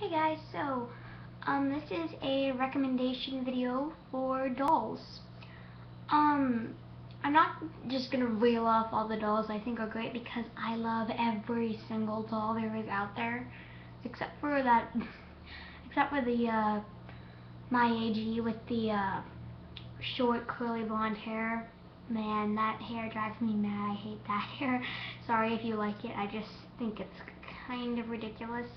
Hey guys, this is a recommendation video for dolls. I'm not just gonna reel off all the dolls I think are great because I love every single doll there is out there, except for the my AG with the short curly blonde hair. Man, that hair drives me mad. I hate that hair. Sorry if you like it. I just think it's kind of ridiculous.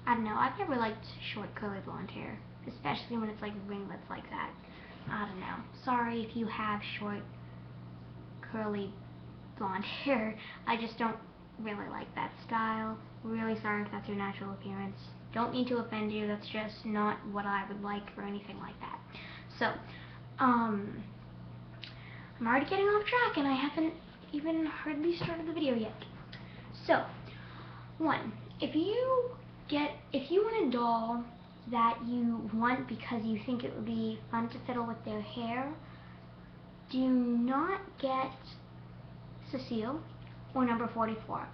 I don't know. I've never liked short curly blonde hair, especially when it's like ringlets like that. I don't know. Sorry if you have short curly blonde hair. I just don't really like that style. Really sorry if that's your natural appearance. Don't mean to offend you. That's just not what I would like or anything like that. So, I'm already getting off track and I haven't even hardly started the video yet. So, one, if you want a doll that you want because you think it would be fun to fiddle with their hair, do not get Cecile or number 44.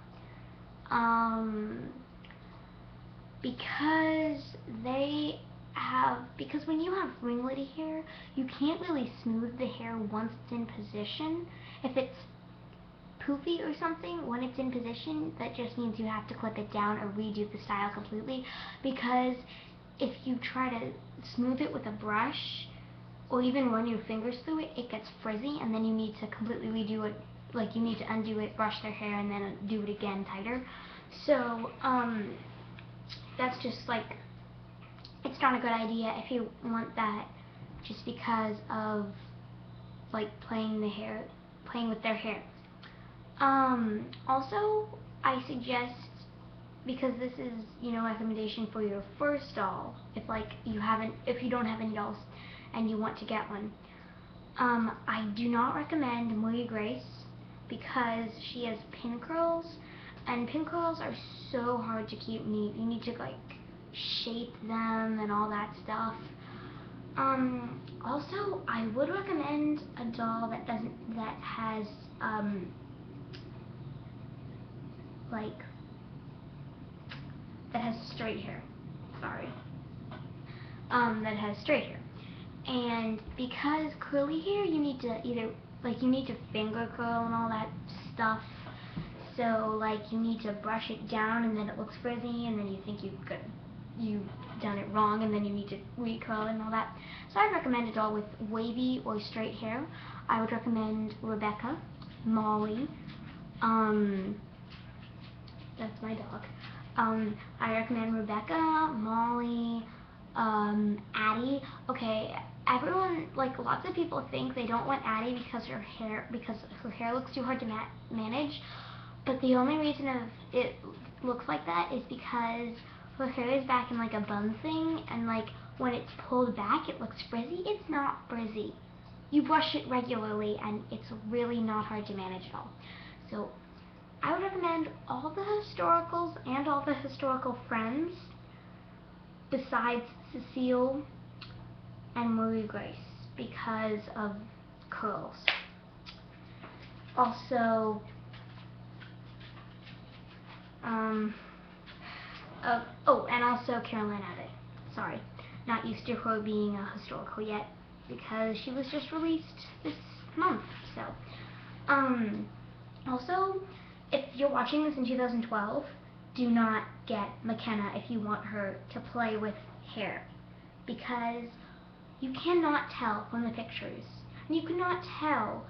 Because when you have ringlety hair, you can't really smooth the hair once it's in position. If it's poofy or something, when it's in position, that just means you have to clip it down or redo the style completely, because if you try to smooth it with a brush or even run your fingers through it, it gets frizzy and then you need to completely redo it. Like, you need to undo it, brush their hair, and then do it again tighter. So that's just like, it's not a good idea if you want that just because of like playing with their hair. Also, I suggest, because this is, recommendation for your first doll, if you don't have any dolls and you want to get one, I do not recommend Marie Grace because she has pin curls, and pin curls are so hard to keep neat. You need to like shape them and all that stuff. Also, I would recommend a doll that has straight hair. Sorry. That has straight hair. And because curly hair, you need to finger curl and all that stuff. So you need to brush it down and then it looks frizzy and then you think you've done it wrong and then you need to recurl and all that. So I recommend a doll with wavy or straight hair. I would recommend Rebecca, Molly, that's my dog. I recommend Rebecca, Molly, Addie. Okay, everyone, lots of people think they don't want Addie because her hair looks too hard to manage. But the only reason it looks like that is because her hair is back in a bun thing, and when it's pulled back, it looks frizzy. It's not frizzy. You brush it regularly, and it's really not hard to manage at all. So I would recommend all the historicals and all the historical friends besides Cecile and Marie Grace because of curls. Also, and also Caroline Abbott. Sorry, not used to her being a historical yet because she was just released this month. So, also, if you're watching this in 2012, do not get McKenna if you want her to play with hair, because you cannot tell from the pictures, and you cannot tell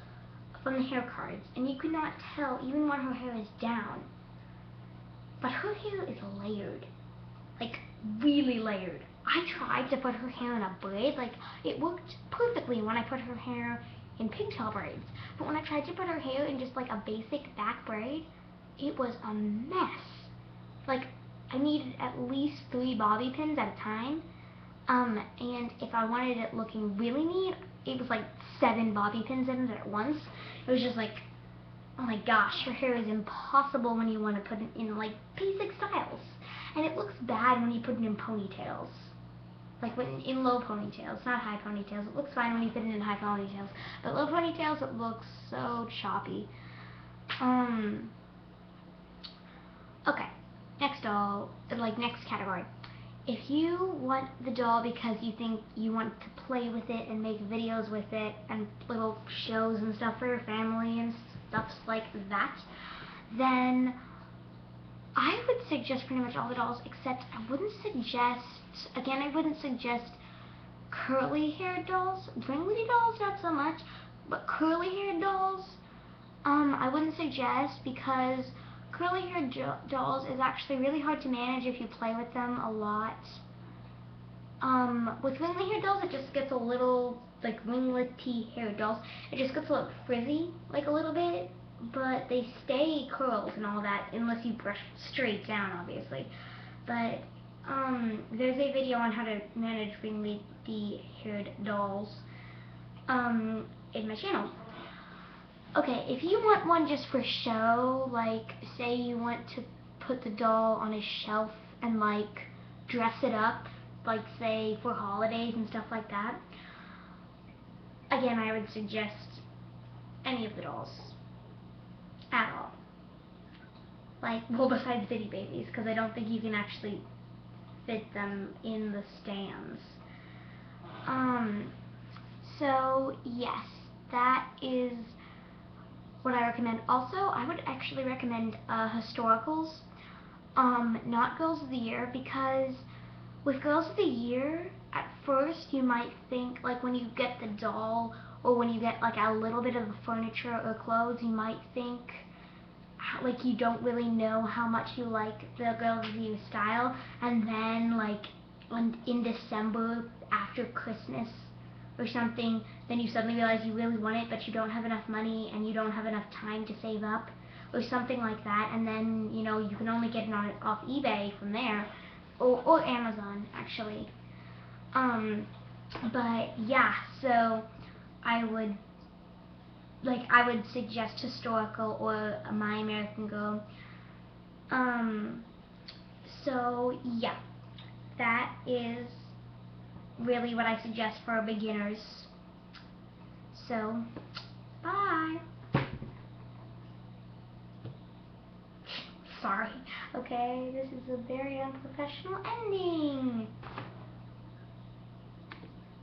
from the hair cards, and you cannot tell even when her hair is down. But her hair is layered, really layered. I tried to put her hair in a braid, it worked perfectly when I put her hair in pigtail braids. But when I tried to put her hair in just a basic back braid, it was a mess. I needed at least 3 bobby pins at a time. And if I wanted it looking really neat, it was 7 bobby pins in it at once. It was just oh my gosh, her hair is impossible when you want to put it in basic styles. And it looks bad when you put it in ponytails. In low ponytails, not high ponytails. It looks fine when you put it in high ponytails. But low ponytails, it looks so choppy. Okay, next category. if you want the doll because you think you want to play with it and make videos with it and little shows and stuff for your family and stuff like that, then I would suggest pretty much all the dolls, except I wouldn't suggest curly haired dolls. Ringly dolls, not so much, but curly haired dolls, I wouldn't suggest, because curly haired dolls is actually really hard to manage if you play with them a lot. With ringly haired dolls, it just gets a little, like ringlety haired dolls, it just gets a little frizzy, like a little bit, but they stay curls and all that, unless you brush straight down, obviously. But, there's a video on how to manage ringlety haired dolls, in my channel. Okay, if you want one just for show, like, say you want to put the doll on a shelf and, like, dress it up, like, say, for holidays and stuff like that, again, I would suggest any of the dolls. At all. Like, well, besides Bitty Babies, because I don't think you can actually fit them in the stands. So, yes, that is what I recommend. Also, I would actually recommend historicals, not Girls of the Year, because with Girls of the Year, at first you might think, like when you get the doll or when you get like a little bit of the furniture or clothes, you might think like you don't really know how much you like the Girls of the Year style, and then like in December after Christmas or something, then you suddenly realize you really want it, but you don't have enough money and you don't have enough time to save up or something like that, and then, you know, you can only get it off eBay from there, or Amazon, actually. But yeah, so I would suggest historical or My American Girl. So yeah, that is really what I suggest for beginners. So, bye. Sorry. Okay, this is a very unprofessional ending.